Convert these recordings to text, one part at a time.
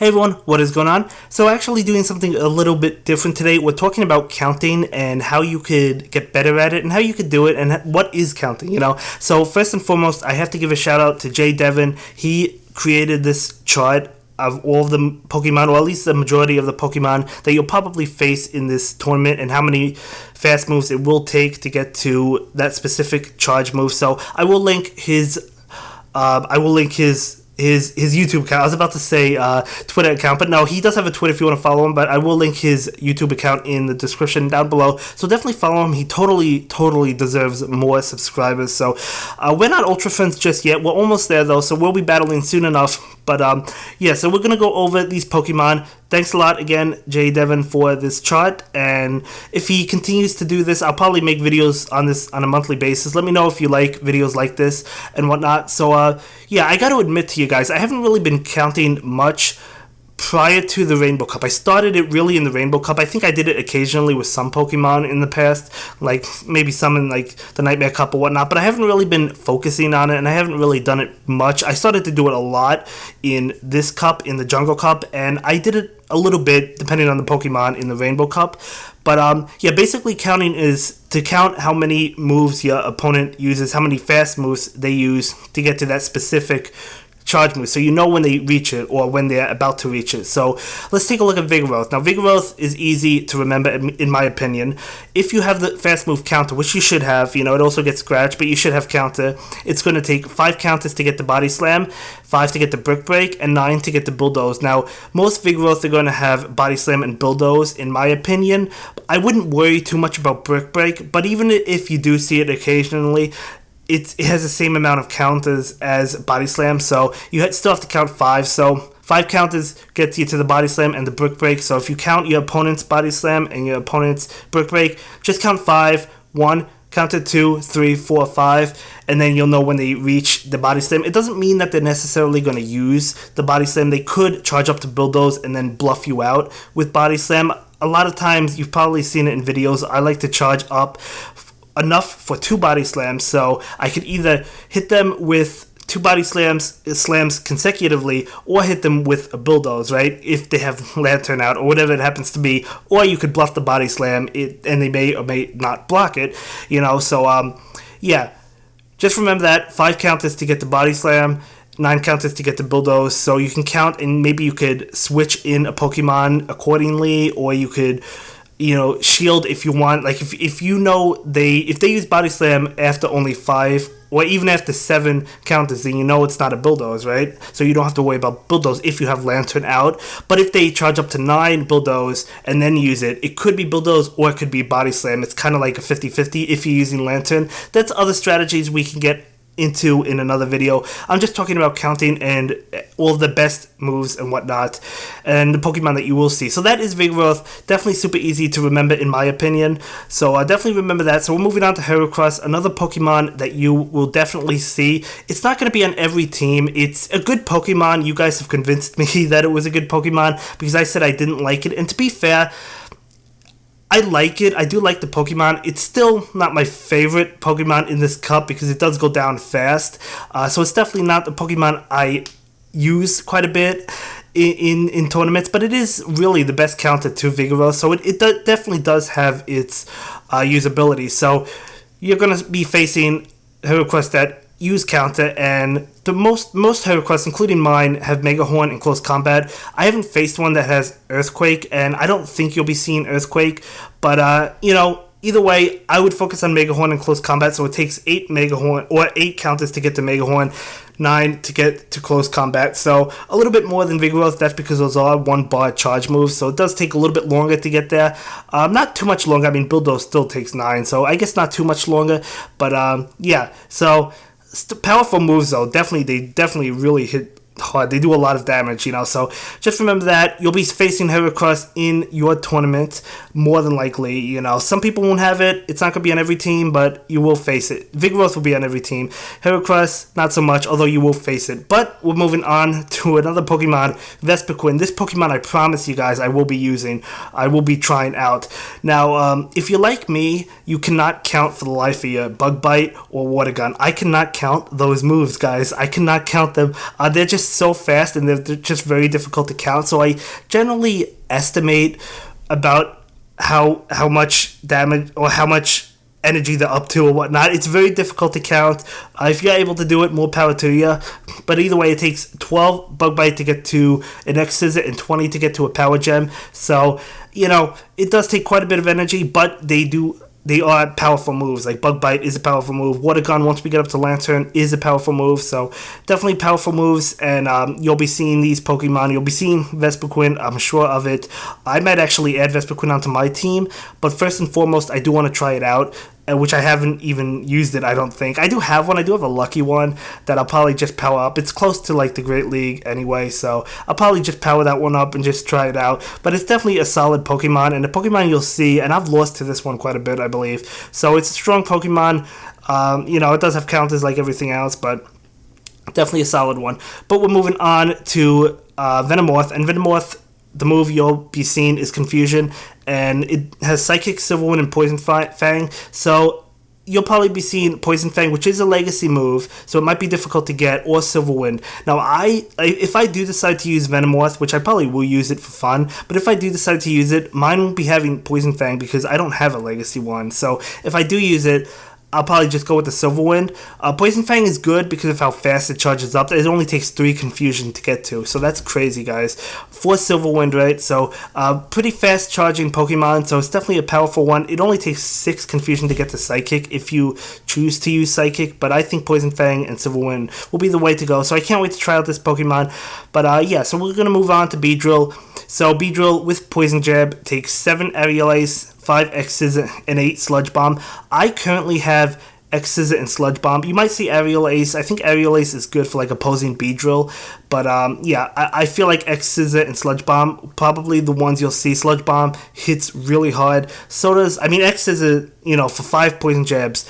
Hey everyone, what is going on? So actually doing something a little bit different today. We're talking about counting and how you could get better at it and how you could do it and what is counting. So first and foremost, I have to give a shout out to JayDevin. He created this chart of all of the Pokemon, or at least the majority of the Pokemon that you'll probably face in this tournament and how many fast moves it will take to get to that specific charge move. So I will link his his YouTube account. I was about to say Twitter account, but no, he does have a Twitter if you want to follow him, but I will link his YouTube account in the description down below. So definitely follow him. He totally deserves more subscribers. So we're not Ultra Friends just yet. We're almost there though, so we'll be battling soon enough. But yeah, so we're going to go over these Pokemon. Thanks a lot again, JayDevin, for this chart. And if he continues to do this, I'll probably make videos on this on a monthly basis. Let me know if you like videos like this and whatnot. So yeah, I got to admit to you guys, I haven't really been counting much prior to the Rainbow Cup. I started it really in the Rainbow Cup. I think I did it occasionally with some Pokemon in the past, like maybe some in like the Nightmare Cup or whatnot, but I haven't really been focusing on it and I haven't really done it much. I started to do it a lot in this cup, in the Jungle Cup, and I did it a little bit depending on the Pokemon in the Rainbow Cup. But yeah, basically counting is to count how many moves your opponent uses, how many fast moves they use to get to that specific charge move, so you know when they reach it or when they're about to reach it. So let's take a look at Vigoroth. Now Vigoroth is easy to remember in my opinion. If you have the fast move counter, which you should have, it also gets scratched, but you should have counter. It's going to take 5 counters to get the Body Slam, 5 to get the Brick Break, and 9 to get the Bulldoze. Now most Vigoroth are going to have Body Slam and Bulldoze in my opinion. I wouldn't worry too much about Brick Break, but even if you do see it occasionally, it has the same amount of counters as Body Slam, so you still have to count 5. So 5 counters gets you to the Body Slam and the Brick Break. So if you count your opponent's Body Slam and your opponent's Brick Break, just count 5, 1, count it 2, 3, 4, 5, and then you'll know when they reach the Body Slam. It doesn't mean that they're necessarily going to use the Body Slam. They could charge up to Bulldoze and then bluff you out with Body Slam. A lot of times, you've probably seen it in videos, I like to charge up enough for 2 Body Slams, so I could either hit them with 2 Body Slams consecutively, or hit them with a Bulldoze, right? If they have Lanturn out, or whatever it happens to be, or you could bluff the Body Slam, and they may or may not block it, so, yeah. Just remember that, 5 counters to get the Body Slam, 9 counters to get the Bulldoze, so you can count, and maybe you could switch in a Pokemon accordingly, or you could shield if you want. Like if they use Body Slam after only 5 or even after 7 counters, then it's not a Bulldoze, right? So you don't have to worry about Bulldoze if you have Lanturn out. But if they charge up to 9 Bulldoze and then use it, it could be Bulldoze or it could be Body Slam. It's kind of like a 50-50 if you're using Lanturn. That's other strategies we can get into in another video. I'm just talking about counting and all the best moves and whatnot and the Pokemon that you will see. So that is Vigoroth. Definitely super easy to remember in my opinion. So definitely remember that. So we're moving on to Heracross, another Pokemon that you will definitely see. It's not going to be on every team. It's a good Pokemon. You guys have convinced me that it was a good Pokemon because I said I didn't like it. And to be fair, I like it. I do like the Pokemon. It's still not my favorite Pokemon in this cup because it does go down fast. So it's definitely not the Pokemon I use quite a bit in tournaments, but it is really the best counter to Vigoroth. So it definitely does have its usability. So you're going to be facing Heracross that use counter, and the most Heracross, including mine, have Mega Horn in close combat. I haven't faced one that has Earthquake, and I don't think you'll be seeing Earthquake, but either way, I would focus on Mega Horn in close combat. So it takes 8 Mega Horn or 8 counters to get to Mega Horn, 9 to get to close combat. So a little bit more than Vigoroth. That's because those are 1-bar charge moves. So it does take a little bit longer to get there. Not too much longer. I mean, Bulldoze still takes 9, so I guess not too much longer. But yeah. So powerful moves though. They definitely really hit hard. They do a lot of damage, so just remember that. You'll be facing Heracross in your tournament more than likely. Some people won't have it. It's not going to be on every team, but you will face it. Vigoroth will be on every team. Heracross, not so much, although you will face it. But we're moving on to another Pokemon, Vespiquen. This Pokemon, I promise you guys, I will be using. I will be trying out. Now, if you're like me, you cannot count for the life of you Bug Bite or Water Gun. I cannot count those moves, guys. I cannot count them. They're just just so fast and they're just very difficult to count. So I generally estimate about how much damage or how much energy they're up to or whatnot. It's very difficult to count. If you're able to do it, more power to you. But either way, it takes 12 Bug Bite to get to an X-Scissor and 20 to get to a Power Gem. So, it does take quite a bit of energy, but they are powerful moves. Like Bug Bite is a powerful move. Water Gun, once we get up to Lanturn, is a powerful move. So definitely powerful moves, and you'll be seeing these Pokemon. You'll be seeing Vespiquen, I'm sure of it. I might actually add Vespiquen onto my team, but first and foremost, I do want to try it out, which I haven't even used it, I don't think. I do have one. I do have a lucky one that I'll probably just power up. It's close to like the Great League anyway, so I'll probably just power that one up and just try it out. But it's definitely a solid Pokemon, and a Pokemon you'll see, and I've lost to this one quite a bit, I believe. So it's a strong Pokemon. It does have counters like everything else, but definitely a solid one. But we're moving on to Venomoth, and Venomoth, the move you'll be seeing is Confusion, and it has Psychic, Silverwind, and Poison Fang. So you'll probably be seeing Poison Fang, which is a legacy move, so it might be difficult to get, or Silverwind. Now, if I do decide to use Venomoth, which I probably will use it for fun, but if I do decide to use it, mine won't be having Poison Fang because I don't have a legacy one. So if I do use it, I'll probably just go with the Silverwind. Poison Fang is good because of how fast it charges up. It only takes 3 Confusion to get to, so that's crazy, guys. 4 Silverwind, right? So pretty fast charging Pokemon, so it's definitely a powerful one. It only takes 6 Confusion to get to Psychic if you choose to use Psychic, but I think Poison Fang and Silverwind will be the way to go, so I can't wait to try out this Pokemon. But so we're going to move on to Beedrill. So Beedrill with Poison Jab takes 7 Aerial Ace, 5 X-Scissor, and 8 Sludge Bomb. I currently have X-Scissor and Sludge Bomb. You might see Aerial Ace. I think Aerial Ace is good for like opposing Beedrill. But I feel like X-Scissor and Sludge Bomb, probably the ones you'll see. Sludge Bomb hits really hard. So does, X-Scissor, for 5 Poison Jabs,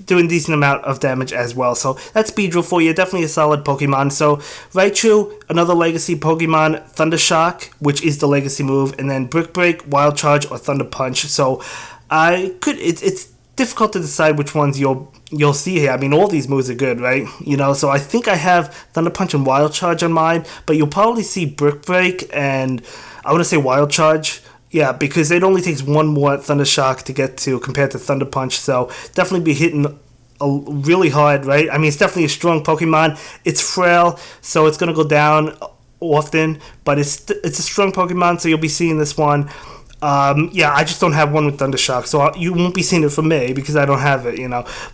doing a decent amount of damage as well. So that's Beedrill for you. Definitely a solid Pokemon. So Raichu, another legacy Pokemon. Thunder Shock, which is the legacy move, and then Brick Break, Wild Charge, or Thunder Punch. So it's difficult to decide which ones you'll see here. All these moves are good, right? So I think I have Thunder Punch and Wild Charge on mine, but you'll probably see Brick Break and I want to say Wild Charge. Yeah, because it only takes 1 more Thunder Shock to get to compared to Thunder Punch, so definitely be hitting really hard, right? It's definitely a strong Pokemon. It's frail, so it's going to go down often, but it's a strong Pokemon, so you'll be seeing this one. I just don't have one with Thunder Shock, so you won't be seeing it from me because I don't have it,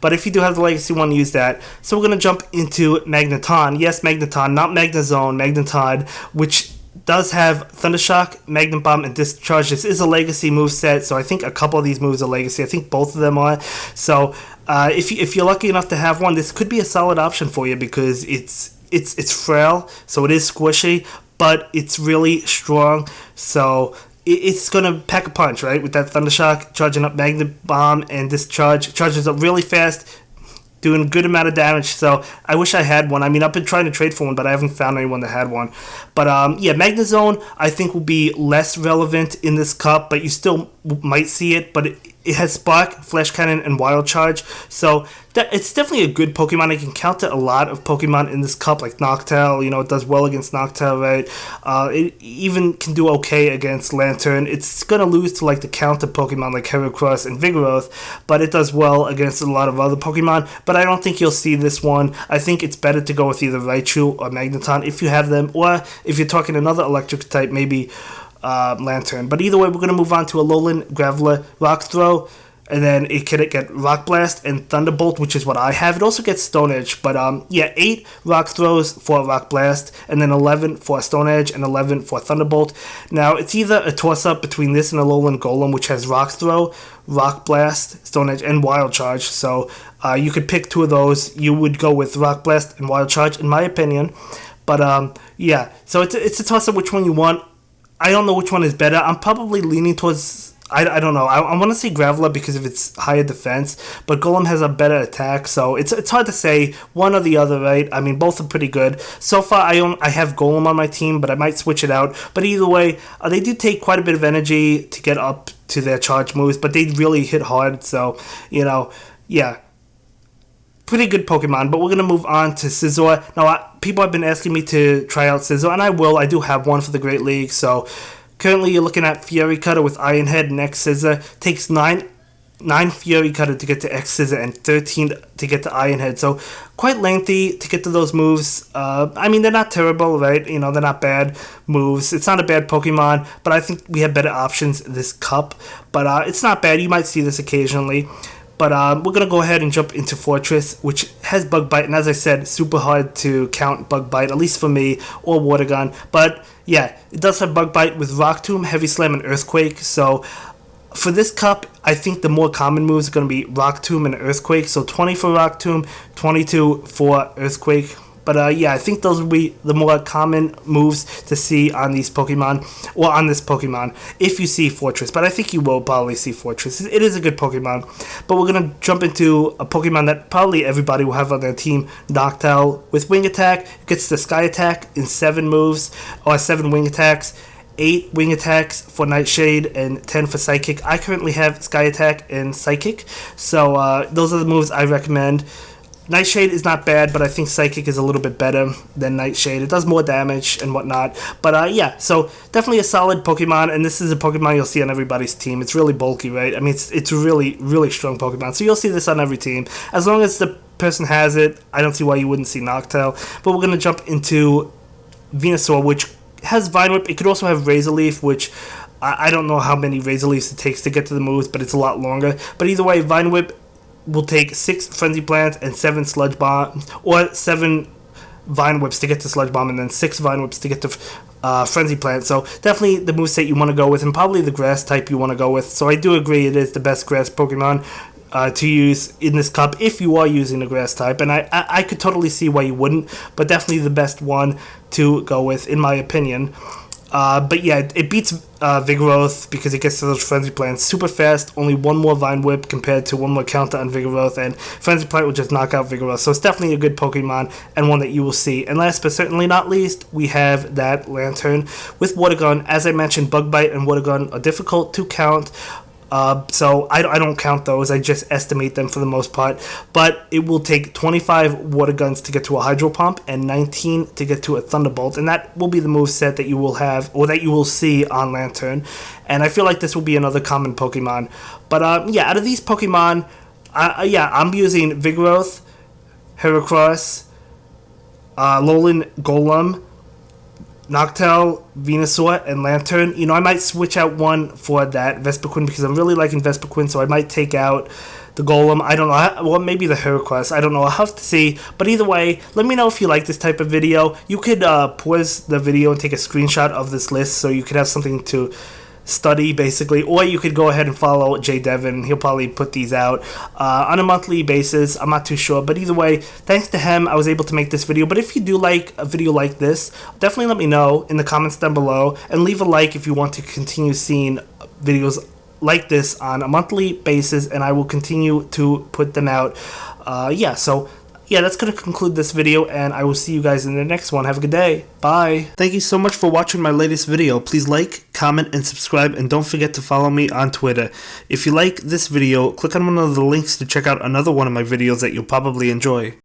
But if you do have the legacy one, use that. So we're going to jump into Magneton. Yes, Magneton, not Magnezone, Magneton, which does have Thunder Shock, Magnum Bomb, and Discharge. This is a legacy moveset, so I think a couple of these moves are legacy. I think both of them are. So if you're lucky enough to have one, this could be a solid option for you because it's frail, so it is squishy, but it's really strong. So it's going to pack a punch, right? With that Thunder Shock, charging up Magnum Bomb and Discharge. Charges up really fast, doing a good amount of damage, so I wish I had one. I've been trying to trade for one, but I haven't found anyone that had one. But Magnezone, I think, will be less relevant in this cup, but you still might see it, but it has Spark, Flash Cannon, and Wild Charge, so it's definitely a good Pokemon. I can counter a lot of Pokemon in this cup, like Noctowl. It does well against Noctowl, right? It even can do okay against Lanturn. It's going to lose to like the counter Pokemon like Heracross and Vigoroth, but it does well against a lot of other Pokemon. But I don't think you'll see this one. I think it's better to go with either Raichu or Magneton if you have them, or if you're talking another electric type, maybe Lanturn. But either way, we're going to move on to Alolan, Graveler, Rock Throw, and then it can get Rock Blast and Thunderbolt, which is what I have. It also gets Stone Edge, but 8 Rock Throws for Rock Blast, and then 11 for Stone Edge, and 11 for Thunderbolt. Now, it's either a toss-up between this and Alolan Golem, which has Rock Throw, Rock Blast, Stone Edge, and Wild Charge, so you could pick 2 of those. You would go with Rock Blast and Wild Charge, in my opinion. But so it's a toss-up which one you want. I don't know which one is better. I'm probably leaning towards, I don't know. I want to say Graveler because of its higher defense, but Golem has a better attack, so it's hard to say one or the other, right? Both are pretty good. So far, I have Golem on my team, but I might switch it out. But either way, they do take quite a bit of energy to get up to their charge moves, but they really hit hard, so, yeah. pretty good Pokemon, but we're going to move on to Scizor. Now, people have been asking me to try out Scizor, and I will. I do have one for the Great League, so currently you're looking at Fury Cutter with Iron Head and X Scizor. Takes 9 Fury Cutter to get to X Scizor and 13 to get to Iron Head, so quite lengthy to get to those moves. I mean, they're not terrible, right? You know, they're not bad moves. It's not a bad Pokemon, but I think we have better options this cup. But it's not bad. You might see this occasionally. But we're going to go ahead and jump into Forretress, which has Bug Bite. And as I said, super hard to count Bug Bite, at least for me, or Water Gun. But yeah, it does have Bug Bite with Rock Tomb, Heavy Slam, and Earthquake. So for this cup, I think the more common moves are going to be Rock Tomb and Earthquake. So 20 for Rock Tomb, 22 for Earthquake. But yeah, I think those will be the more common moves to see on these Pokemon, or on this Pokemon, if you see Forretress. But I think you will probably see Forretress. It is a good Pokemon. But we're going to jump into a Pokemon that probably everybody will have on their team, Noctowl. With Wing Attack, it gets the Sky Attack in 7 moves, or 7 Wing Attacks. 8 Wing Attacks for Nightshade and 10 for Psychic. I currently have Sky Attack and Psychic, so those are the moves I recommend. Nightshade is not bad, but I think Psychic is a little bit better than Nightshade. It does more damage and whatnot. But yeah, so definitely a solid Pokemon, and this is a Pokemon you'll see on everybody's team. It's really bulky, right? I mean, it's a really, really strong Pokemon. So you'll see this on every team. As long as the person has it, I don't see why you wouldn't see Noctowl. But we're going to jump into Venusaur, which has Vine Whip. It could also have Razor Leaf, which I don't know how many Razor Leafs it takes to get to the moves, but it's a lot longer. But either way, Vine Whip will take 6 Frenzy Plants and 7 Sludge Bombs, or 7 Vine Whips to get to Sludge Bomb, and then 6 Vine Whips to get to Frenzy Plant. So definitely the moveset you want to go with, and probably the Grass type you want to go with. So I do agree it is the best Grass Pokemon to use in this cup if you are using the Grass type, and I could totally see why you wouldn't, but definitely the best one to go with, in my opinion. But yeah, it beats Vigoroth because it gets to those Frenzy Plants super fast. Only 1 more Vine Whip compared to 1 more counter on Vigoroth, and Frenzy Plant will just knock out Vigoroth. So it's definitely a good Pokemon, and one that you will see. And last but certainly not least, we have that Lanturn with Water Gun. As I mentioned, Bug Bite and Water Gun are difficult to count. So I don't count those, I just estimate them for the most part. But it will take 25 Water Guns to get to a Hydro Pump and 19 to get to a Thunderbolt. And that will be the moveset that you will have, or that you will see on Lanturn. And I feel like this will be another common Pokemon. But yeah, out of these Pokemon, yeah, I'm using Vigoroth, Heracross, Alolan, Golem, Noctowl, Venusaur, and Lanturn. You know, I might switch out one for that Vespiquen because I'm really liking Vespiquen, so I might take out the Golem. I don't know. Well, maybe the Heracross. I don't know. I'll have to see. But either way, let me know if you like this type of video. You could pause the video and take a screenshot of this list so you could have something to study, basically, or you could go ahead and follow JayDevin. He'll probably put these out on a monthly basis. I'm not too sure, but either way, thanks to him, I was able to make this video. But if you do like a video like this, definitely let me know in the comments down below, and leave a like if you want to continue seeing videos like this on a monthly basis, and I will continue to put them out. Yeah, so yeah, that's going to conclude this video, and I will see you guys in the next one. Have a good day. Bye. Thank you so much for watching my latest video. Please like, comment, and subscribe, and don't forget to follow me on Twitter. If you like this video, click on one of the links to check out another one of my videos that you'll probably enjoy.